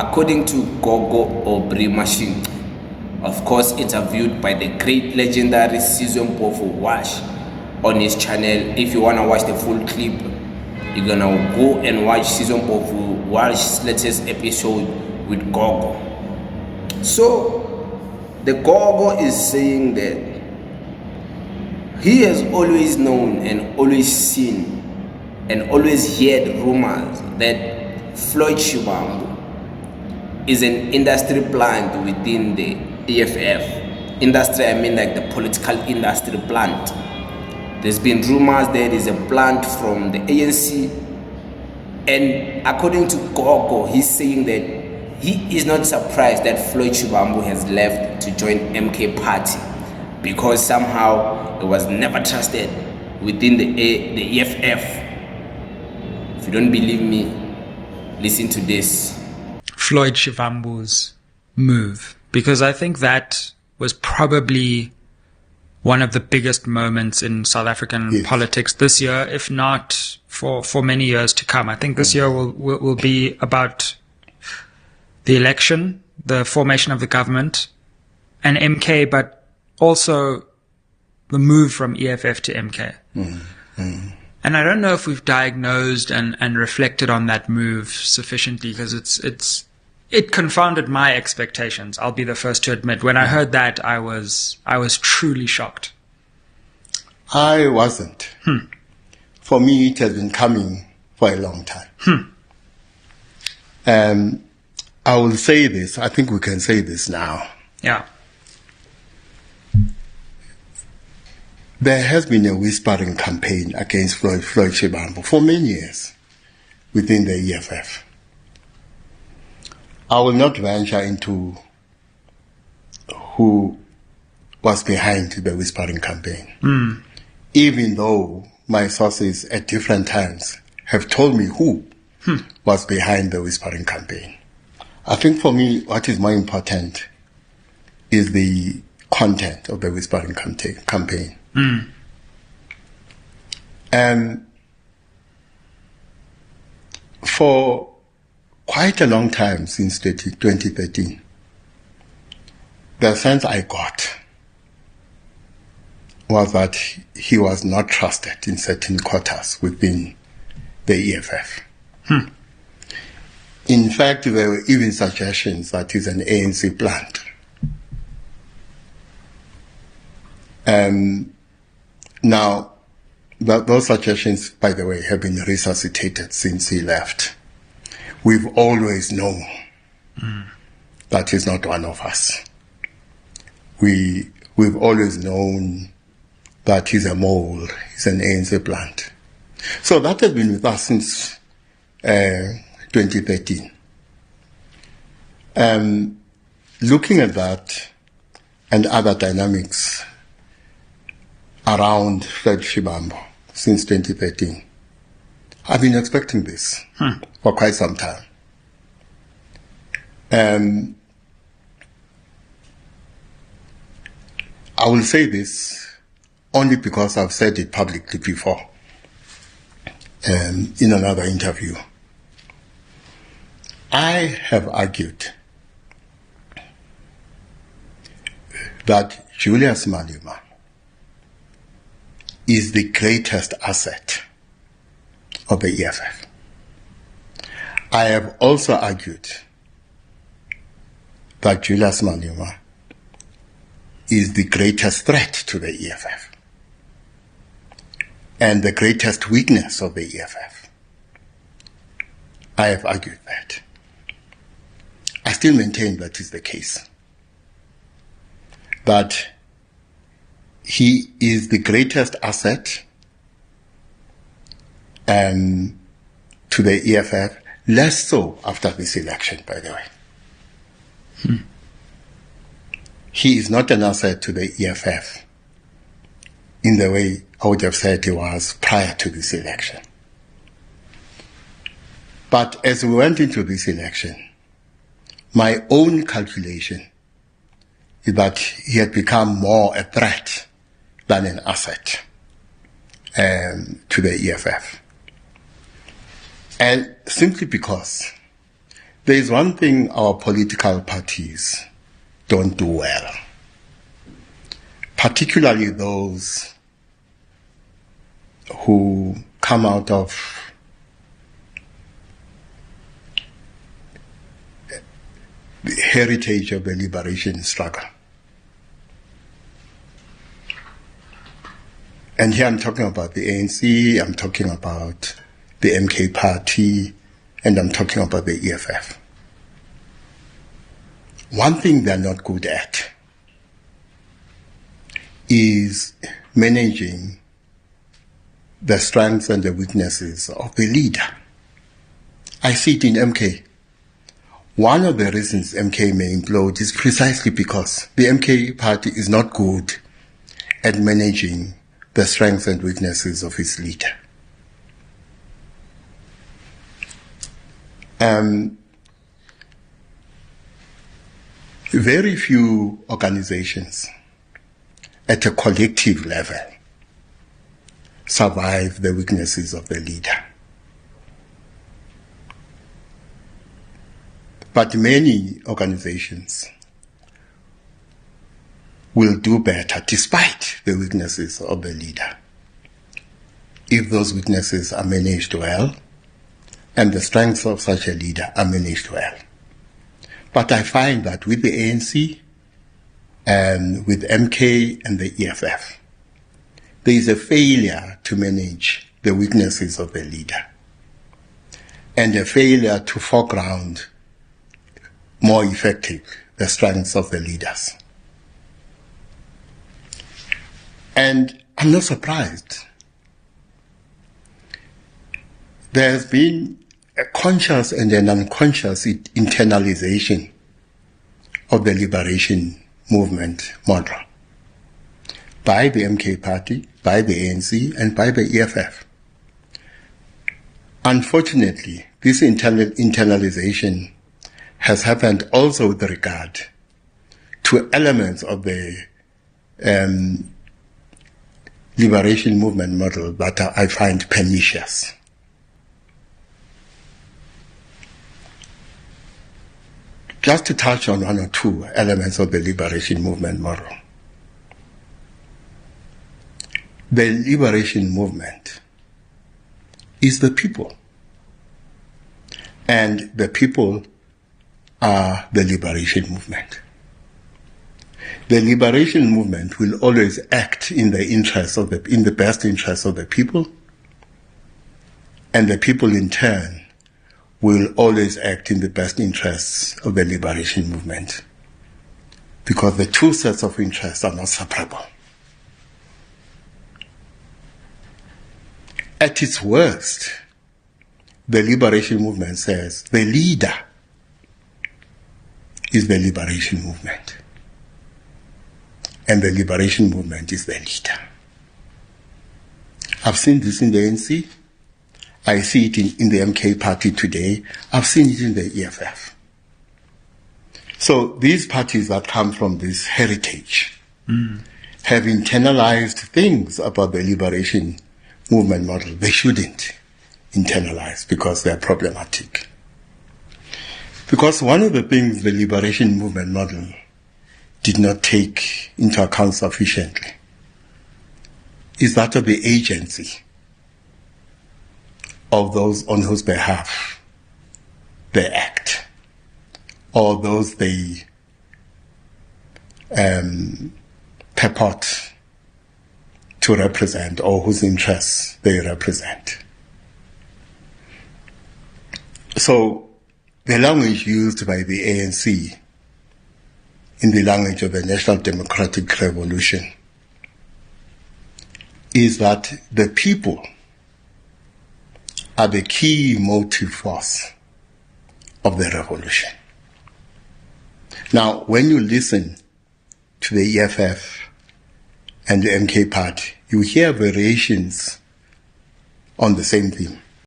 according to Gogo or MATSHIQI, of course interviewed by the great legendary Shivambu Wash on his channel. If you want to watch the full clip, you're gonna go and watch Shivambu Wash's latest episode with Gogo. So the Gogo is saying that he has always known and always seen and always heard rumors that Floyd Shivambu is an industry plant within the EFF. Industry, I mean like the political industry plant. There's been rumors there is a plant from the ANC, and according to Gogo, he's saying that he is not surprised that Floyd Shivambu has left to join MK party because somehow it was never trusted within the EFF. If you don't believe me, listen to this. Floyd Shivambu's move, because I think that was probably one of the biggest moments in South African politics this year, if not for many years to come. I think this year will be about the election, the formation of the government, and MK, but also the move from EFF to MK. And I don't know if we've diagnosed and reflected on that move sufficiently, because it confounded my expectations. I'll be the first to admit. When I heard that, I was truly shocked. I wasn't. For me, it has been coming for a long time. I will say this. I think we can say this now. Yeah. There has been a whispering campaign against Floyd Shivambu for many years within the EFF. I will not venture into who was behind the whispering campaign, even though my sources at different times have told me who was behind the whispering campaign. I think for me, what is more important is the content of the whispering campaign. And for quite a long time, since 2013, the sense I got was that he was not trusted in certain quarters within the EFF. In fact, there were even suggestions that he's an ANC plant. Now, those suggestions, by the way, have been resuscitated since he left. We've always known that he's not one of us. We've always known that he's a mole, he's an ANC plant. So that has been with us since 2013. Looking at that and other dynamics around Floyd Shivambu since 2013, I've been expecting this for quite some time. I will say this only because I've said it publicly before in another interview. I have argued that Julius Malema is the greatest asset of the EFF. I have also argued that Julius Malema is the greatest threat to the EFF and the greatest weakness of the EFF. I have argued that. I still maintain that is the case. That he is the greatest asset to the EFF, less so after this election, by the way. He is not an asset to the EFF in the way I would have said he was prior to this election. But as we went into this election, my own calculation is that he had become more a threat than an asset to the EFF. And simply because There is one thing our political parties don't do well, particularly those who come out of the heritage of the liberation struggle. And here I'm talking about the ANC, I'm talking about the MK party, and I'm talking about the EFF. One thing they're not good at is managing the strengths and the weaknesses of the leader. I see it in MK. One of the reasons MK may implode is precisely because the MK party is not good at managing the strengths and weaknesses of its leader. Very few organizations at a collective level survive the weaknesses of the leader. But many organizations will do better despite the weaknesses of the leader, if those weaknesses are managed well and the strengths of such a leader are managed well. But I find that with the ANC and with MK and the EFF, there is a failure to manage the weaknesses of the leader and a failure to foreground more effective the strengths of the leaders. And I'm not surprised. There has been a conscious and an unconscious internalization of the liberation movement model by the MK party, by the ANC, and by the EFF. Unfortunately, this internalization has happened also with regard to elements of the liberation movement model that I find pernicious. Just to touch on one or two elements of the liberation movement model. The liberation movement is the people, and the people are the liberation movement. The liberation movement will always act in the interest of in the best interest of the people, and the people in turn will always act in the best interests of the liberation movement, because the two sets of interests are not separable. At its worst, the liberation movement says the leader is the liberation movement, and the liberation movement is the leader. I've seen this in the ANC. I see it in the MK party today. I've seen it in the EFF. So these parties that come from this heritage have internalized things about the liberation movement model they shouldn't internalize because they're problematic. Because one of the things the liberation movement model did not take into account sufficiently is that of the agency of those on whose behalf they act, or those they purport to represent, or whose interests they represent. So the language used by the ANC in the language of the National Democratic Revolution is that the people are the key motive force of the revolution. Now, when you listen to the EFF and the MK party, you hear variations on the same theme.